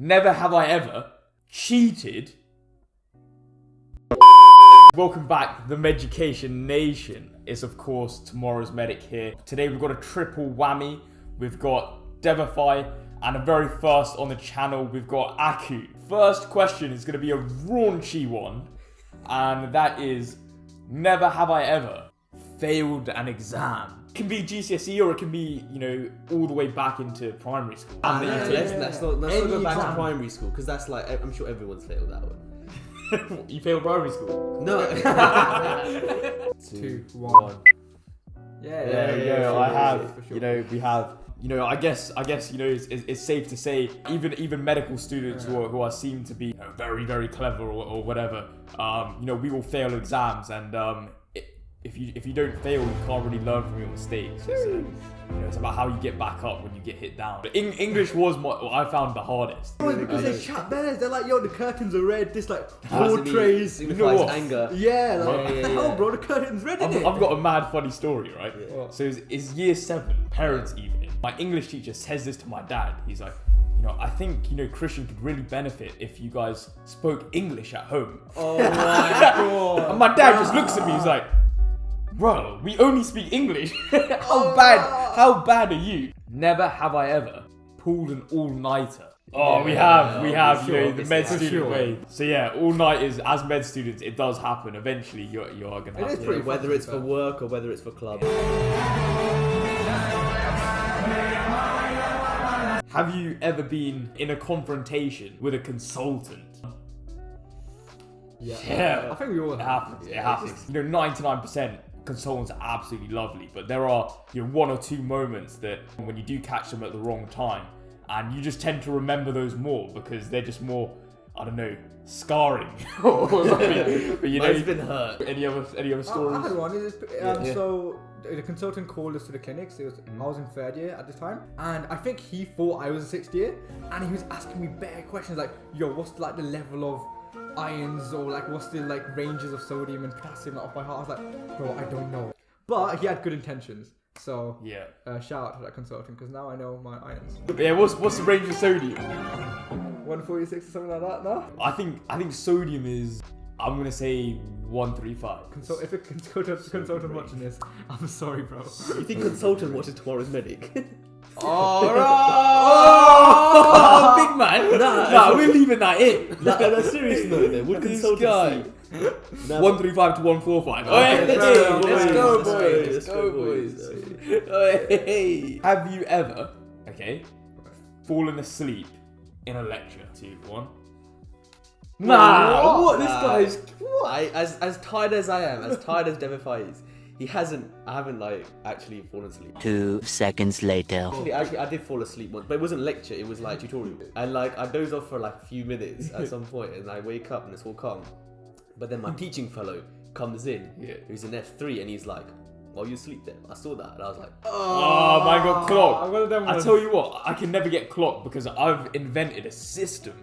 Never have I ever cheated. Welcome back, the Meducation Nation. It's of course tomorrow's medic here. Today we've got a triple whammy. We've got Devify, and the very first on the channel we've got Akku. First question is going to be a raunchy one, and that is, never have I ever failed an exam. It can be GCSE or it can be, you know, all the way back into primary school. Let's not go back to primary school, because that's like, I'm sure everyone's failed that one. You failed primary school? No. 2, 1. Yeah, I have. For sure. You know, we have. You know, I guess. You know, it's safe to say, even medical students who are seen to be, you know, very, very clever or whatever. You know, we will fail exams, and if you don't fail, you can't really learn from your mistakes. You know, it's about how you get back up when you get hit down. But English was what I found the hardest. Oh, because they chat bears. They're like, yo, the curtains are red. This like portrays signifies anger. Yeah, like what the hell, bro? The curtain's red. I've got a mad funny story, right? Yeah. So it's year 7, parents' evening. My English teacher says this to my dad. He's like, you know, I think, you know, Christian could really benefit if you guys spoke English at home. Oh my god. And my dad just looks at me. He's like, bro, we only speak English. How bad are you? Never have I ever pulled an all-nighter. Oh, we have, you know, the med student way. So yeah, all-nighters, as med students, it does happen. Eventually, you are going to have to. Whether it's for work or whether it's for club. Have you ever been in a confrontation with a consultant? Yeah. I think we all It have. happens. It happens. You know, 99% consultants are absolutely lovely, but there are, you know, 1 or 2 moments that when you do catch them at the wrong time, and you just tend to remember those more because they're just more, I don't know, scarring or something. But you know, Mine's been hurt. Any other stories? I had one. So the consultant called us to the clinics. I was in 3rd year at this time, and I think he thought I was a 6th year, and he was asking me bare questions like, "Yo, what's like the level of ions, or like what's the like ranges of sodium and potassium like, off by heart?" I was like, "Bro, I don't know," but he had good intentions. So Yeah. Shout out to that consultant, because now I know my ions. Yeah. What's the range of sodium? 146 or something like that. No. I think sodium is, I'm gonna say 135. If a consultant watching this, I'm sorry, bro. You think consultant watches tomorrow's medic? Oh, big man! Nah, we're leaving that in. On a serious note, then, would This consultancy? 135 to 145. Let's go, boys. Hey. Have you ever, fallen asleep in a lecture? 2, 1. Nah, what? This guy's what? As tired as I am, as tired as Devify is, I haven't like actually fallen asleep. 2 seconds later. Actually, I did fall asleep once, but it wasn't lecture, it was like tutorial. And like, I dozed off for like a few minutes at some point, and I wake up and it's all calm. But then my teaching fellow comes in, who's in F3, and he's like, "Well, you asleep there." I saw that, and I was like, "Oh, mine got clocked." One of them I was- tell you what, I can never get clocked because I've invented a system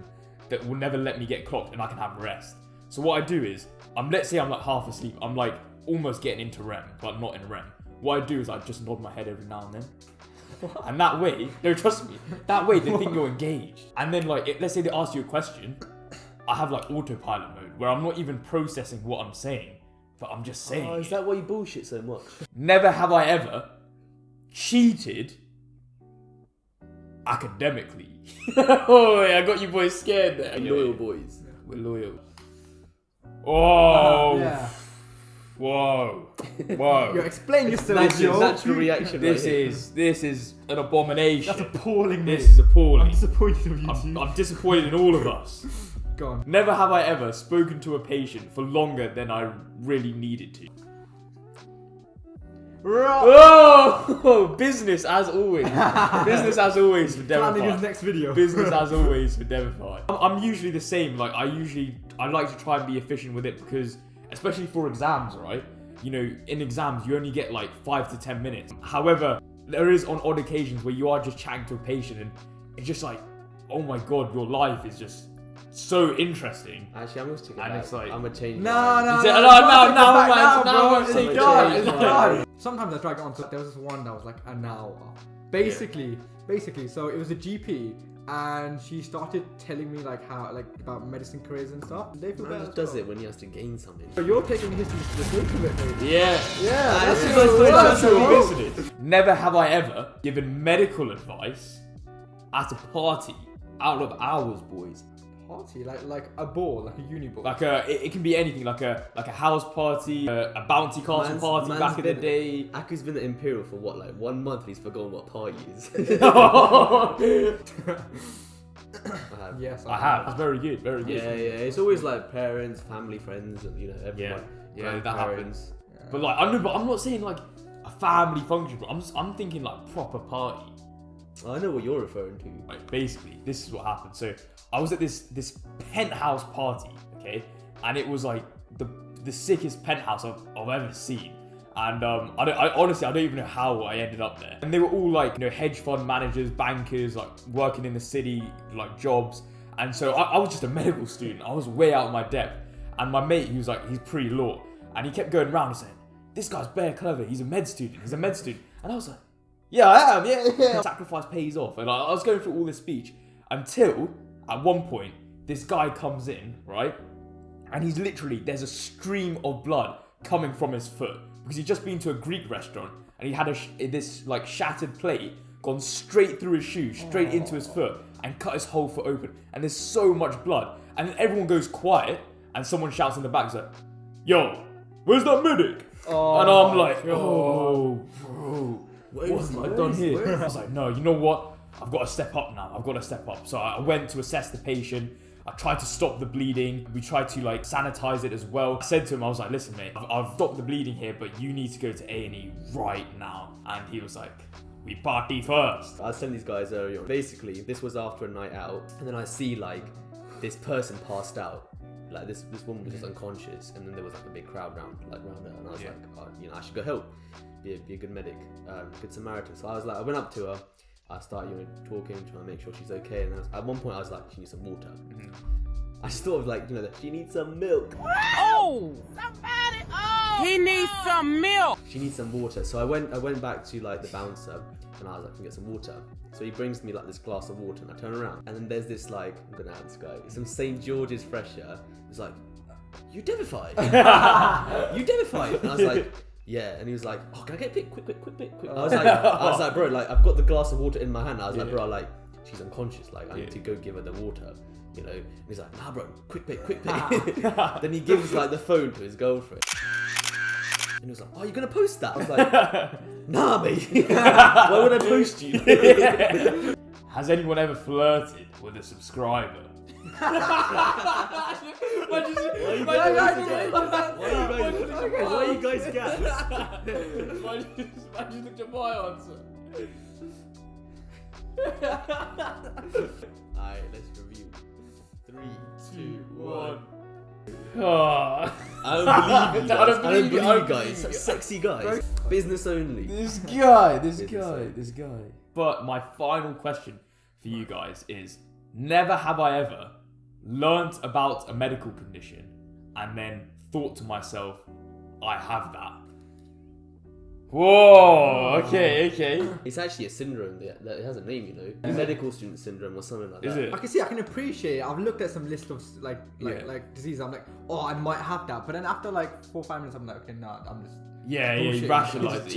that will never let me get clocked, and I can have rest. So what I do is, let's say I'm like half asleep, I'm like almost getting into REM, but not in REM. What I do is I just nod my head every now and then. And that way, no, trust me, that way they think you're engaged. And then like, let's say they ask you a question, I have like autopilot mode where I'm not even processing what I'm saying, but I'm just saying. "Oh, is that why you bullshit so much?" Never have I ever cheated academically. Oh, I got you boys scared there. Loyal boys. We're loyal. Oh. Yeah. Whoa. Yo, explain yourself, yo. Natural reaction. This is an abomination. That's appalling, mate. This is appalling. I'm disappointed of you two. I'm disappointed in all of us. Go on. Never have I ever spoken to a patient for longer than I really needed to. Oh, business as always. Business as always for Planning his Devify. next video. Business as always for Devify. I'm usually the same. Like I like to try and be efficient with it because, especially for exams, right? You know, in exams you only get like 5 to 10 minutes. However, there is on odd occasions where you are just chatting to a patient and it's just like, oh my god, your life is just so interesting. Actually, I'm gonna And it's like, I'm gonna change. No, Sometimes I drag it on. So there was this one that was like an hour. Basically, so it was a GP and she started telling me like how about medicine careers and stuff. They feel Man better. just does it when he has to gain something. So you're taking history to the sake of it, mate. Yeah. That's that's what your business. Never have I ever given medical advice at a party out of hours, boys. Party like a ball, like a uni ball. Like it can be anything, like a house party, a bounty castle party back in the day. Aku's been at Imperial for what, like 1 month, and he's forgotten what party is. Yes, I have. It's very good, very good. Yeah. It's always like parents, family, friends, and everyone. Yeah, that grandparents. happens. But like, I'm not saying like a family function, but I'm thinking like proper party. I know what you're referring to. Like basically, this is what happened. So I was at this penthouse party, okay, and it was like the sickest penthouse I've ever seen. And I honestly don't even know how I ended up there. And they were all like hedge fund managers, bankers, like working in the city, like jobs. And so I was just a medical student. I was way out of my depth. And my mate, he was like, he's pre-law, and he kept going around and saying, "This guy's bare clever. He's a med student. He's a med student." And I was like, "Yeah, I am. Yeah. Sacrifice pays off." And I was going through all this speech until at one point this guy comes in, right? And he's literally, there's a stream of blood coming from his foot because he'd just been to a Greek restaurant and he had this like shattered plate gone straight through his shoe, straight into his foot, and cut his whole foot open. And there's so much blood. And then everyone goes quiet and someone shouts in the back, like, "Yo, where's that medic?" And I'm like, "Oh, bro, what have I done here?" I was like, "No, you know what? I've got to step up now. I've got to step up." So I went to assess the patient. I tried to stop the bleeding. We tried to like sanitize it as well. I said to him, I was like, "Listen, mate, I've stopped the bleeding here, but you need to go to A&E right now." And he was like, "We party first." I was telling these guys earlier on. Basically, this was after a night out, and then I see like this person passed out. Like this woman was just unconscious, and then there was like a big crowd around her, and I was like, "Oh, I should go help, be a good medic, good Samaritan." So I went up to her. I started, talking, trying to make sure she's okay. And at one point, I was like, "She needs some water." I just thought of like, that she needs some milk. Oh, somebody! Oh, he needs some milk. She needs some water. So I went back to like the bouncer, and I was like, "Can I get some water?" So he brings me like this glass of water, and I turn around, and then there's this like, I'm gonna add this guy, some St. George's fresher. It's like, "You Devify? You Devify?" And I was like, "Yeah," and he was like, "Oh, can I get a bit quick?" I was like, "Bro, like I've got the glass of water in my hand." I was like, "Bro, like she's unconscious. Like I need to go give her the water, And he's like, "Nah, bro, quick pick." Then he gives like the phone to his girlfriend, and he was like, "Oh, you're gonna post that?" I was like, "Nah, mate. Why would I post you?" Has anyone ever flirted with a subscriber? Why you guys gas? Why just look at my answer? Alright, let's review. 3, 2, 1. Oh. I don't believe you I don't guys. believe Such you. sexy guys. Business only. This guy. But my final question for you guys is, never have I ever learnt about a medical condition and then thought to myself, I have that. Whoa, okay. It's actually a syndrome that it has a name, medical student syndrome or something like that. Is it? I can appreciate it. I've looked at some list of like diseases. I'm like, oh, I might have that. But then after like 4 or 5 minutes, I'm like, okay, no, I'm just Yeah, bullshit. you rationalise it.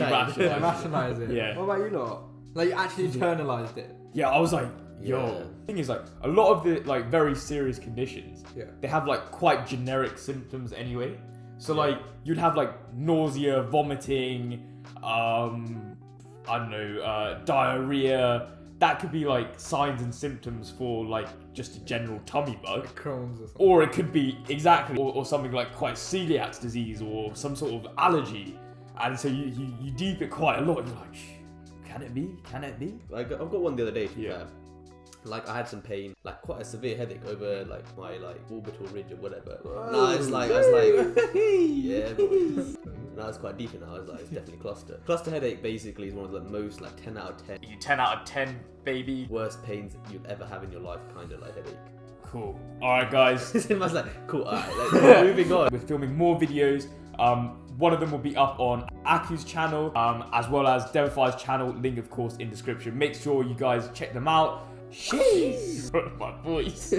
rationalize it. Yeah. What about you lot? Like you actually internalized it. Yeah, I was like, yo. Yeah. The thing is, like, a lot of the like very serious conditions, Yeah. they have like quite generic symptoms anyway. So like you'd have like nausea, vomiting, diarrhea. That could be like signs and symptoms for like just a general tummy bug. Crohn's or something. Or it could be exactly, or something like quite celiac disease or some sort of allergy. And so you deep it quite a lot. You're like, can it be? Like I've got one the other day. Yeah. Like I had some pain, like quite a severe headache over like my like orbital ridge or whatever. No, it's like I was like, yeah, boys. And I was quite deep in that. I was like, it's definitely cluster. Cluster headache basically is one of the most like 10 out of 10 You 10 out of 10, baby. worst pains you'd ever have in your life, kind of like headache. Cool. Alright, guys. I was like, cool. Alright, like, moving on. We're filming more videos. One of them will be up on Aku's channel, as well as Devify's channel. Link, of course, in description. Make sure you guys check them out. Sheesh. My voice.